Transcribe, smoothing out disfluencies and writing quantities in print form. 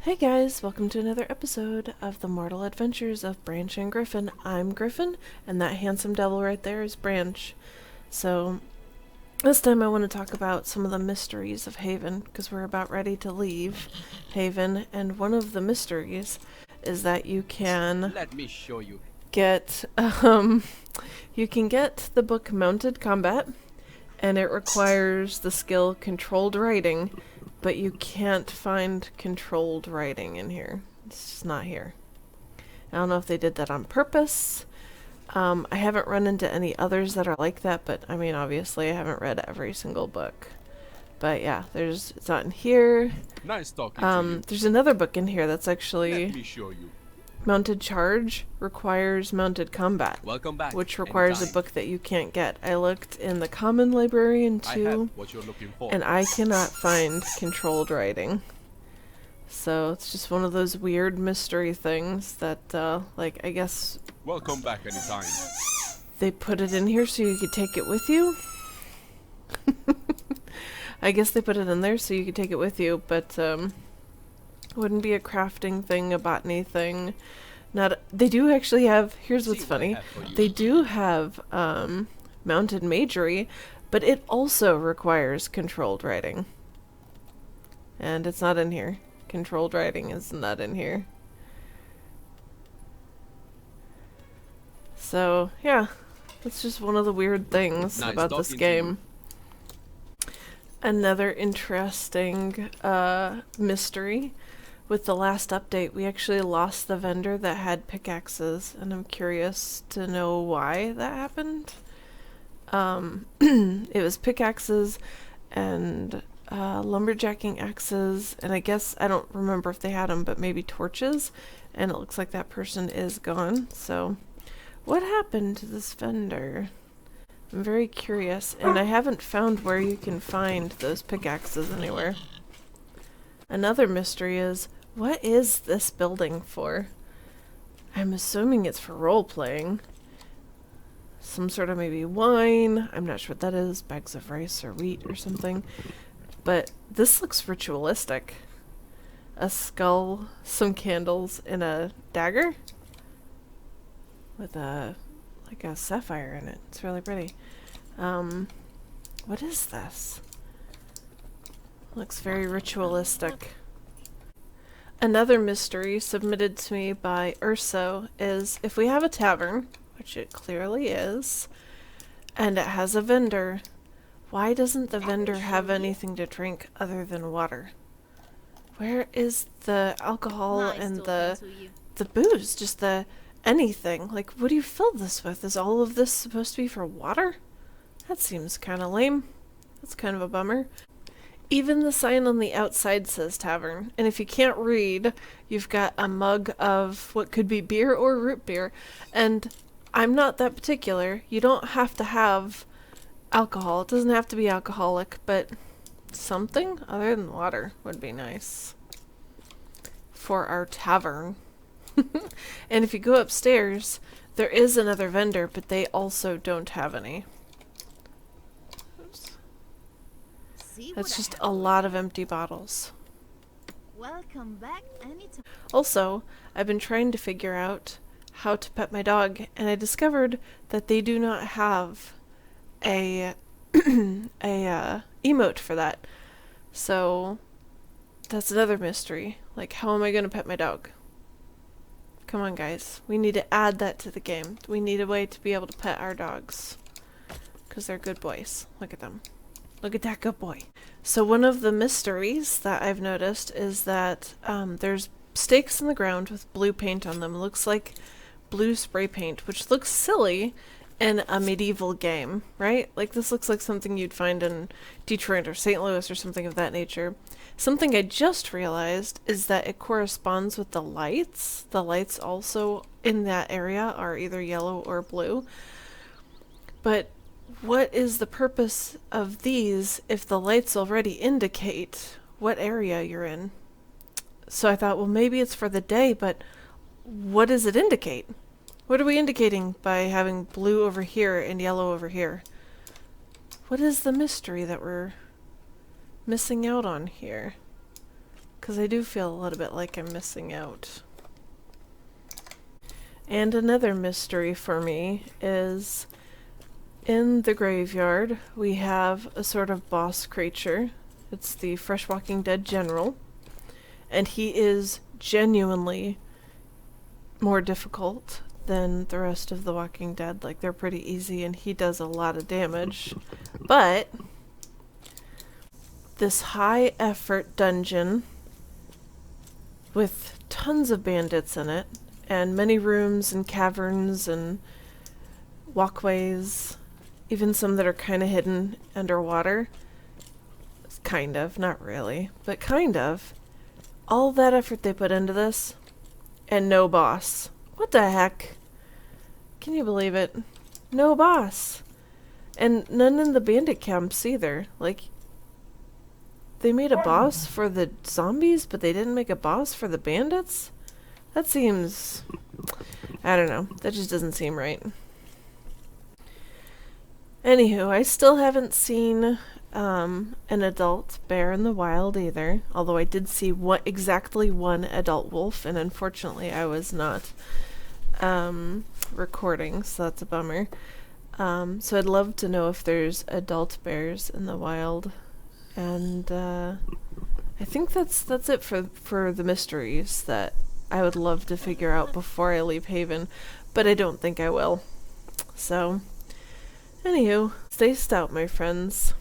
Hey guys, welcome to another episode of the Mortal Adventures of Branch and Griffin. I'm Griffin, and that handsome devil right there is Branch. So, this time I want to talk about some of the mysteries of Haven, because we're about ready to leave Haven, and one of the mysteries is that you can Let me show you. get, you can get the book Mounted Combat, and it requires the skill Controlled Writing, but you can't find controlled writing in here. It's just not here. I don't know if they did that on purpose. I haven't run into any others that are like that, but I mean, obviously I haven't read every single book. But yeah, it's not in here. Nice talking to you. There's another book in here that's Let actually me show you. Mounted Charge requires Mounted Combat, Welcome back. which requires Anytime. a book that you can't get. I looked in the Common Librarian I too, have what you're looking for. and I cannot find controlled writing. So it's just one of those weird mystery things that, like, I guess Welcome back anytime. they put it in here so you could take it with you. I guess they put it in there so you could take it with you, but, wouldn't be a crafting thing, a botany thing. They do actually have, here's what's funny, they do have, mounted magery, but it also requires controlled writing. And it's not in here. Controlled writing is not in here. So, yeah, that's just one of the weird things Nice about this talking to game. Another interesting mystery. With the last update, we actually lost the vendor that had pickaxes, and I'm curious to know why that happened. It was pickaxes and lumberjacking axes, and I guess, I don't remember if they had them, but maybe torches, and it looks like that person is gone. So, what happened to this vendor? I'm very curious, and I haven't found where you can find those pickaxes anywhere. Another mystery is, what is this building for? I'm assuming it's for role-playing. Some sort of maybe wine, I'm not sure what that is, bags of rice or wheat or something. But this looks ritualistic. A skull, some candles, and a dagger? With like a sapphire in it. It's really pretty. What is this? Looks very ritualistic. Another mystery submitted to me by Urso is, if we have a tavern, which it clearly is, and it has a vendor, why doesn't the vendor have anything to drink other than water? Where is the alcohol and the booze? Just the anything. Like, what do you fill this with? Is all of this supposed to be for water? That seems kind of lame. That's kind of a bummer. Even the sign on the outside says tavern, and if you can't read, you've got a mug of what could be beer or root beer, and I'm not that particular. You don't have to have alcohol. It doesn't have to be alcoholic, but something other than water would be nice for our tavern. And if you go upstairs, there is another vendor, but they also don't have any. That's just a lot of empty bottles. Welcome back anytime. Also, I've been trying to figure out how to pet my dog, and I discovered that they do not have a emote for that. So that's another mystery. Like, how am I going to pet my dog? Come on, guys. We need to add that to the game. We need a way to be able to pet our dogs. Because they're good boys. Look at them. Look at that good boy. So one of the mysteries that I've noticed is that there's stakes in the ground with blue paint on them. It looks like blue spray paint, which looks silly in a medieval game, right? Like, this looks like something you'd find in Detroit or St. Louis or something of that nature. Something I just realized is that it corresponds with the lights. The lights also in that area are either yellow or blue. But what is the purpose of these if the lights already indicate what area you're in? So I thought, well, maybe it's for the day, but what does it indicate? What are we indicating by having blue over here and yellow over here? What is the mystery that we're missing out on here? because I do feel a little bit like I'm missing out. And another mystery for me is in the graveyard we have a sort of boss creature. It's the Fresh Walking Dead General, and he is genuinely more difficult than the rest of the Walking Dead. Like, they're pretty easy and he does a lot of damage. But this high effort dungeon with tons of bandits in it, and many rooms and caverns and walkways, even some that are kind of hidden underwater. Kind of, not really, but kind of. All that effort they put into this, and no boss. What the heck? Can you believe it? No boss. And none in the bandit camps either. Like, they made a boss for the zombies, but they didn't make a boss for the bandits? That seems... I don't know. That just doesn't seem right. Anywho, I still haven't seen an adult bear in the wild either, although I did see exactly one adult wolf, and unfortunately I was not recording, so that's a bummer. So I'd love to know if there's adult bears in the wild, and I think that's it for the mysteries that I would love to figure out before I leave Haven, but I don't think I will. So, anywho, stay stout, my friends.